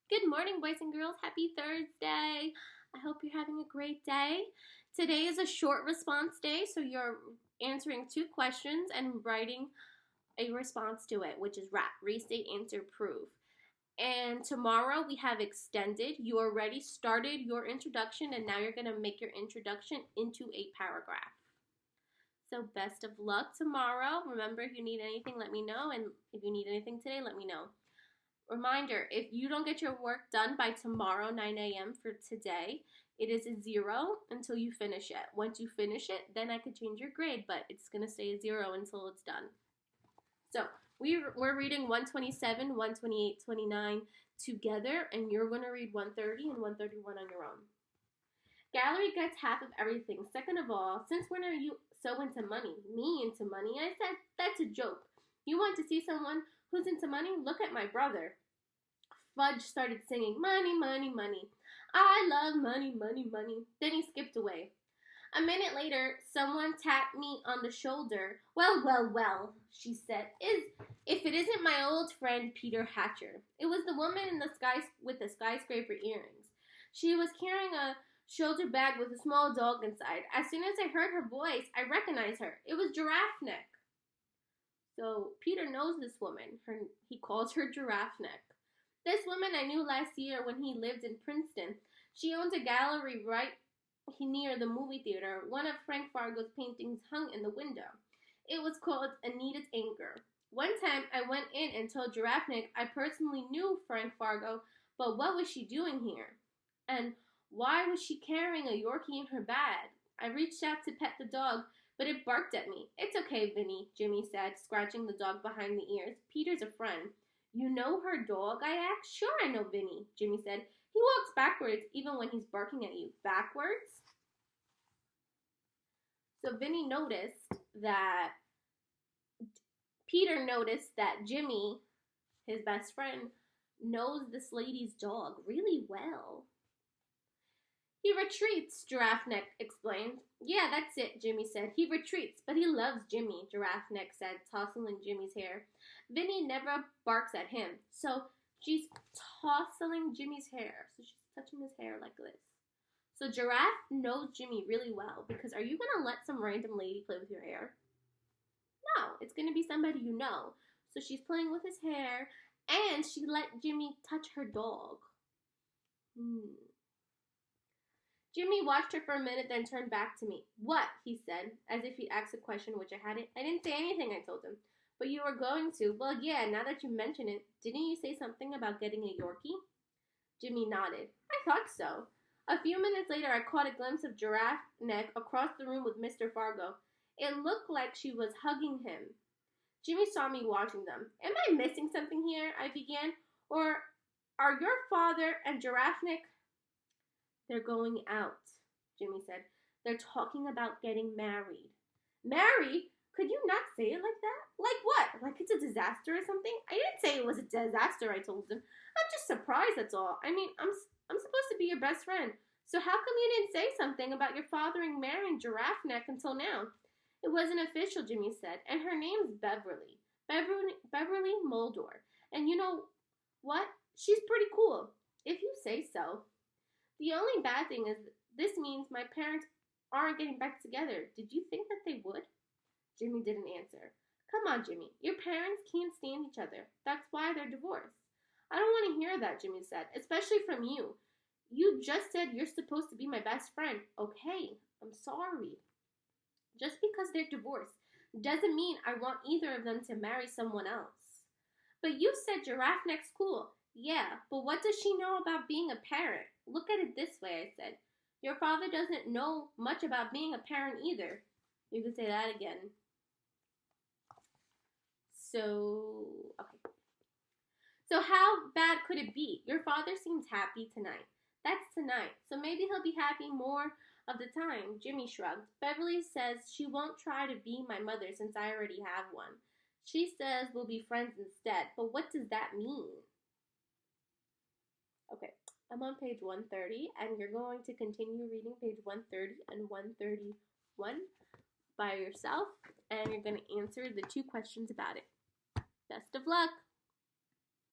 Good morning, boys and girls. Happy Thursday. I hope you're having a great day. Today is a short response day, so you're answering two questions and writing a response to it, which is RAP, restate, answer, prove. And tomorrow we have extended. You already started your introduction, and now you're going to make your introduction into a paragraph. So best of luck tomorrow. Remember, if you need anything, let me know. And if you need anything today, let me know. Reminder, if you don't get your work done by tomorrow, 9 a.m. for today, it is a 0 until you finish it. Once you finish it, then I could change your grade, but it's going to stay a 0 until it's done. So we're reading 127, 128, 29 together, and you're going to read 130 and 131 on your own. Gallery gets half of everything. Second of all, since when are you so into money? Me into money? I said, that's a joke. You want to see someone who's into money? Look at my brother. Fudge started singing, money, money, money. I love money, money, money. Then he skipped away. A minute later, someone tapped me on the shoulder. Well, she said, if it isn't my old friend Peter Hatcher. It was the woman in the sky with the skyscraper earrings. She was carrying a shoulder bag with a small dog inside. As soon as I heard her voice, I recognized her. It was Giraffe Neck. So Peter knows this woman. He calls her Giraffe Neck. This woman I knew last year when he lived in Princeton. She owns a gallery right near the movie theater. One of Frank Fargo's paintings hung in the window. It was called Anita's Anger. One time I went in and told Giraffe Neck I personally knew Frank Fargo, but what was she doing here? And why was she carrying a Yorkie in her bag? I reached out to pet the dog, but it barked at me. It's okay, Vinny, Jimmy said, scratching the dog behind the ears. Peter's a friend. You know her dog? I asked. Sure, I know Vinny, Jimmy said. He walks backwards even when he's barking at you. Backwards? So Vinny noticed that Peter noticed that Jimmy, his best friend, knows this lady's dog really well. He retreats, Giraffe Neck explained. Yeah, that's it, Jimmy said. He retreats, but he loves Jimmy, Giraffe Neck said, tousling Jimmy's hair. Vinny never barks at him, so she's tousling Jimmy's hair. So she's touching his hair like this. So Giraffe knows Jimmy really well, because are you going to let some random lady play with your hair? No, it's going to be somebody you know. So she's playing with his hair, and she let Jimmy touch her dog. Jimmy watched her for a minute, then turned back to me. What? He said, as if he'd asked a question which I hadn't. I didn't say anything, I told him. But you were going to. Well, yeah, now that you mention it, didn't you say something about getting a Yorkie? Jimmy nodded. I thought so. A few minutes later, I caught a glimpse of Giraffe Neck across the room with Mr. Fargo. It looked like she was hugging him. Jimmy saw me watching them. Am I missing something here? I began. Or are your father and Giraffe Neck? They're going out, Jimmy said. They're talking about getting married. Married? Could you not say it like that? Like what? Like it's a disaster or something? I didn't say it was a disaster, I told him. I'm just surprised, that's all. I mean, I'm supposed to be your best friend. So how come you didn't say something about your father and marrying Giraffe Neck until now? It wasn't official, Jimmy said, and her name's Beverly. Beverly Moldor. And you know what? She's pretty cool, if you say so. The only bad thing is this means my parents aren't getting back together. Did you think that they would? Jimmy didn't answer. Come on, Jimmy. Your parents can't stand each other. That's why they're divorced. I don't want to hear that, Jimmy said, especially from you. You just said you're supposed to be my best friend. Okay, I'm sorry. Just because they're divorced doesn't mean I want either of them to marry someone else. But you said Giraffe Neck's cool. Yeah, but what does she know about being a parent? Look at it this way, I said. Your father doesn't know much about being a parent either. You can say that again. Okay. So how bad could it be? Your father seems happy tonight. That's tonight. So maybe he'll be happy more of the time. Jimmy shrugged. Beverly says she won't try to be my mother since I already have one. She says we'll be friends instead. But what does that mean? Okay, I'm on page 130, and you're going to continue reading page 130 and 131 by yourself, and you're going to answer the two questions about it. Best of luck!